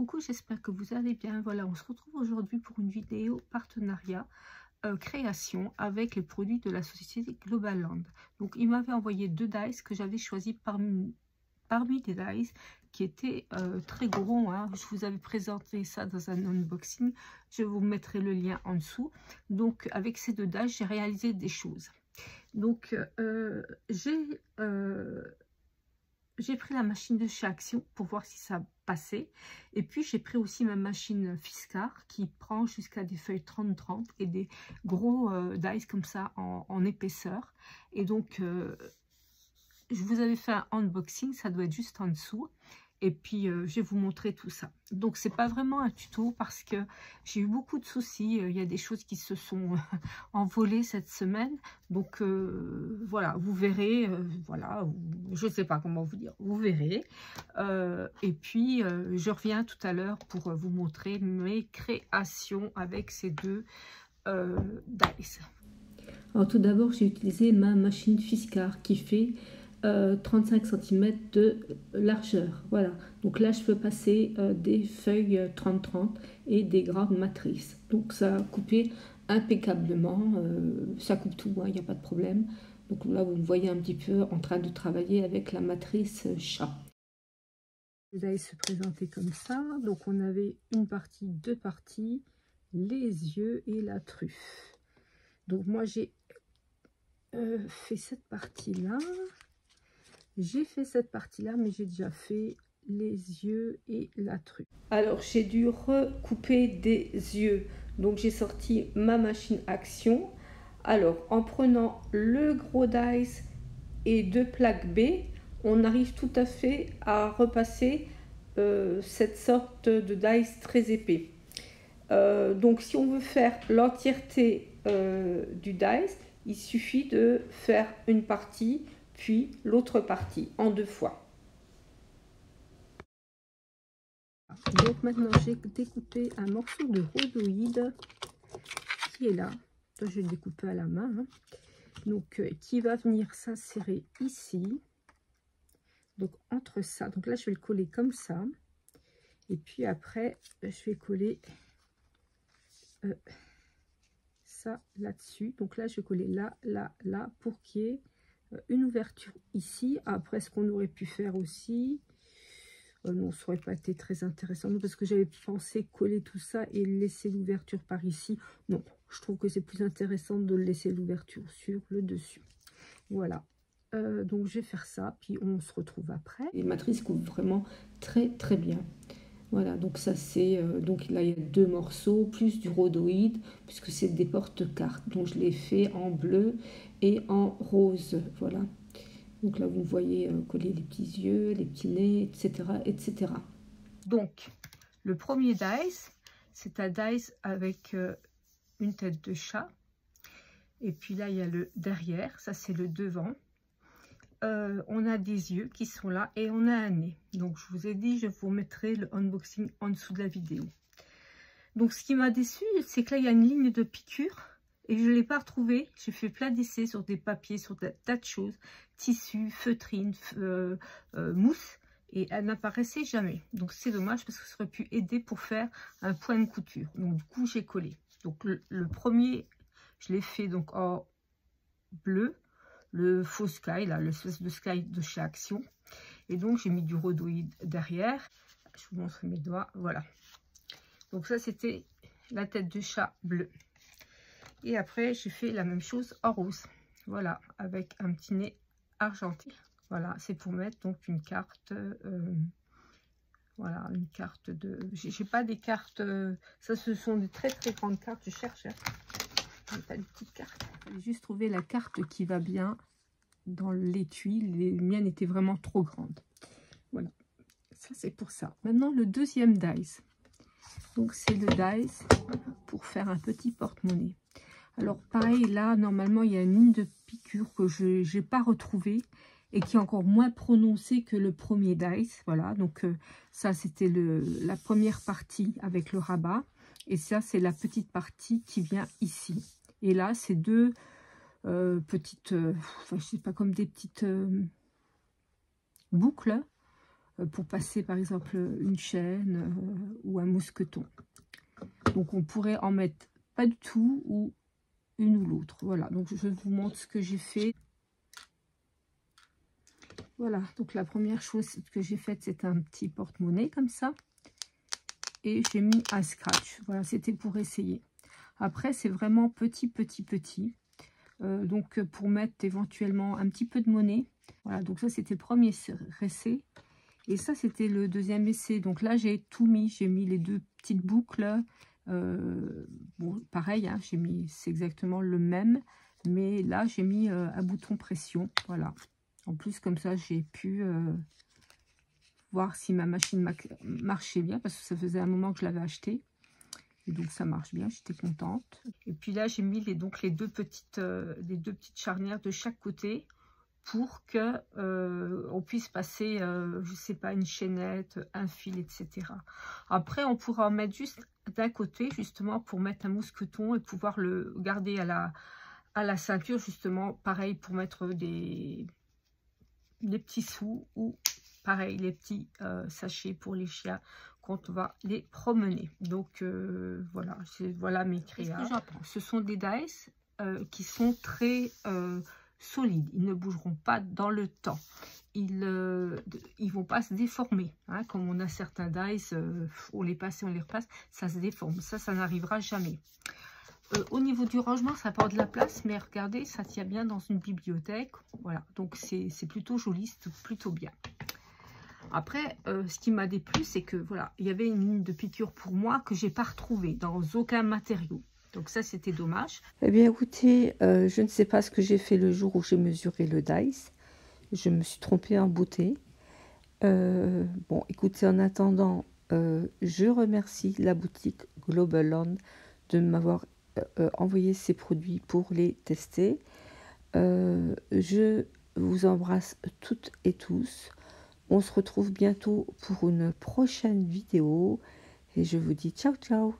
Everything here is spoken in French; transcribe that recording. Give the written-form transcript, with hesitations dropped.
coucou, j'espère que vous allez bien. Voilà, on se retrouve aujourd'hui pour une vidéo partenariat création avec les produits de la société Global Land. Donc, il m'avait envoyé 2 dice que j'avais choisi parmi des dice qui étaient très gros. Hein. Je vous avais présenté ça dans un unboxing. Je vous mettrai le lien en dessous. Donc, avec ces 2 dice, j'ai réalisé des choses. Donc, j'ai pris la machine de chez Action pour voir si ça passait. Et puis, j'ai pris aussi ma machine Fiskars qui prend jusqu'à des feuilles 30-30 et des gros dice comme ça en épaisseur. Et donc, je vous avais fait un unboxing, ça doit être juste en dessous. Et puis, je vais vous montrer tout ça. Donc, c'est pas vraiment un tuto parce que j'ai eu beaucoup de soucis. Il y a des choses qui se sont envolées cette semaine. Donc, voilà, vous verrez. Voilà, je ne sais pas comment vous dire. Vous verrez. Et puis, je reviens tout à l'heure pour vous montrer mes créations avec ces 2 dice. Alors, tout d'abord, j'ai utilisé ma machine Fiskars qui fait 35 cm de largeur. Voilà, donc là je peux passer des feuilles 30-30 et des grandes matrices. Donc ça a coupé impeccablement, ça coupe tout, il n'y a pas de problème. Donc là vous me voyez un petit peu en train de travailler avec la matrice chat. Vous allez se présenter comme ça. Donc on avait une partie, 2 parties, les yeux et la truffe. Donc moi j'ai fait cette partie là. J'ai fait cette partie-là, mais j'ai déjà fait les yeux et la truffe. Alors, j'ai dû recouper des yeux. Donc, j'ai sorti ma machine Action. Alors, en prenant le gros dice et 2 plaques B, on arrive tout à fait à repasser cette sorte de dice très épais. Donc, si on veut faire l'entièreté du dice, il suffit de faire une partie puis l'autre partie en 2 fois. Donc maintenant j'ai découpé un morceau de rhodoïde qui est là. Je vais le découper à la main. Hein. Donc qui va venir s'insérer ici. Donc entre ça. Donc là je vais le coller comme ça. Et puis après je vais coller ça là-dessus. Donc là je vais coller là, là, là pour qu'il y ait une ouverture ici. Après, ce qu'on aurait pu faire aussi, non, ça n'aurait pas été très intéressant, non, parce que j'avais pensé coller tout ça et laisser l'ouverture par ici. Non, je trouve que c'est plus intéressant de laisser l'ouverture sur le dessus. Voilà. Donc, je vais faire ça, puis on se retrouve après. Les matrices couvrent vraiment très, très bien. Voilà, donc ça c'est, donc là il y a 2 morceaux, plus du rhodoïde, puisque c'est des porte-cartes. Donc je l'ai fait en bleu et en rose, voilà. Donc là vous voyez coller les petits yeux, les petits nez, etc., etc. Donc, le premier dice, c'est un dice avec une tête de chat. Et puis là il y a le derrière, ça c'est le devant. On a des yeux qui sont là et on a un nez. Donc je vous ai dit, je vous mettrai le unboxing en dessous de la vidéo. Donc ce qui m'a déçu, c'est que là il y a une ligne de piqûre et je ne l'ai pas retrouvée. J'ai fait plein d'essais sur des papiers, sur des tas de choses, tissu, feutrine, mousse, et elle n'apparaissait jamais. Donc c'est dommage parce que ça aurait pu aider pour faire un point de couture. Donc du coup j'ai collé. Donc le premier, je l'ai fait donc en bleu. Le faux sky, là, le de sky de chez Action. Et donc, j'ai mis du rhodoïde derrière. Je vous montre mes doigts. Voilà. Donc, ça, c'était la tête de chat bleue. Et après, j'ai fait la même chose en rose. Voilà, avec un petit nez argenté. Voilà, c'est pour mettre donc une carte. Voilà, une carte de... J'ai pas des cartes... ça, ce sont des très, très grandes cartes. Je cherche. Hein. Je n'ai pas de petites cartes. J'ai juste trouvé la carte qui va bien dans l'étui. Les miennes étaient vraiment trop grandes. Voilà, ça c'est pour ça. Maintenant le deuxième dice. Donc c'est le dice pour faire un petit porte-monnaie. Alors pareil, là normalement il y a une ligne de piqûre que je n'ai pas retrouvée et qui est encore moins prononcée que le premier dice. Voilà, donc ça c'était la première partie avec le rabat. Et ça c'est la petite partie qui vient ici. Et là c'est 2 petites, enfin, je sais pas, comme des petites boucles pour passer par exemple une chaîne ou un mousqueton. Donc on pourrait en mettre pas du tout ou une ou l'autre. Voilà, donc je vous montre ce que j'ai fait. Voilà, donc la première chose que j'ai faite, c'est un petit porte-monnaie comme ça. Et j'ai mis un scratch. Voilà, c'était pour essayer. Après, c'est vraiment petit. Donc, pour mettre éventuellement un petit peu de monnaie. Voilà, donc ça, c'était le premier essai. Et ça, c'était le deuxième essai. Donc là, j'ai tout mis. J'ai mis les deux petites boucles. Bon, pareil, hein, j'ai mis, c'est exactement le même. Mais là, j'ai mis un bouton pression. Voilà. En plus, comme ça, j'ai pu voir si ma machine marchait bien. Parce que ça faisait un moment que je l'avais acheté. Et donc ça marche bien, j'étais contente. Et puis là j'ai mis les deux petites charnières de chaque côté pour que on puisse passer, je sais pas, une chaînette, un fil, etc. Après on pourra en mettre juste d'un côté justement pour mettre un mousqueton et pouvoir le garder à la ceinture justement, pareil pour mettre des petits sous ou pareil les petits sachets pour les chiens quand on va les promener. Donc voilà mes créas. Ce sont des dice qui sont très solides. Ils ne bougeront pas dans le temps. Ils vont pas se déformer. Hein, comme on a certains dice, on les passe et on les repasse, ça se déforme. Ça n'arrivera jamais. Au niveau du rangement, ça prend de la place, mais regardez, ça tient bien dans une bibliothèque. Voilà, donc c'est plutôt joli, c'est plutôt bien. Après, ce qui m'a déplu, c'est que voilà, il y avait une ligne de piqûre pour moi que j'ai pas retrouvée dans aucun matériau. Donc ça, c'était dommage. Eh bien, écoutez, je ne sais pas ce que j'ai fait le jour où j'ai mesuré le dice. Je me suis trompée en beauté. Bon, écoutez, en attendant, je remercie la boutique Global Land de m'avoir envoyé ces produits pour les tester. Je vous embrasse toutes et tous. On se retrouve bientôt pour une prochaine vidéo et je vous dis ciao ciao.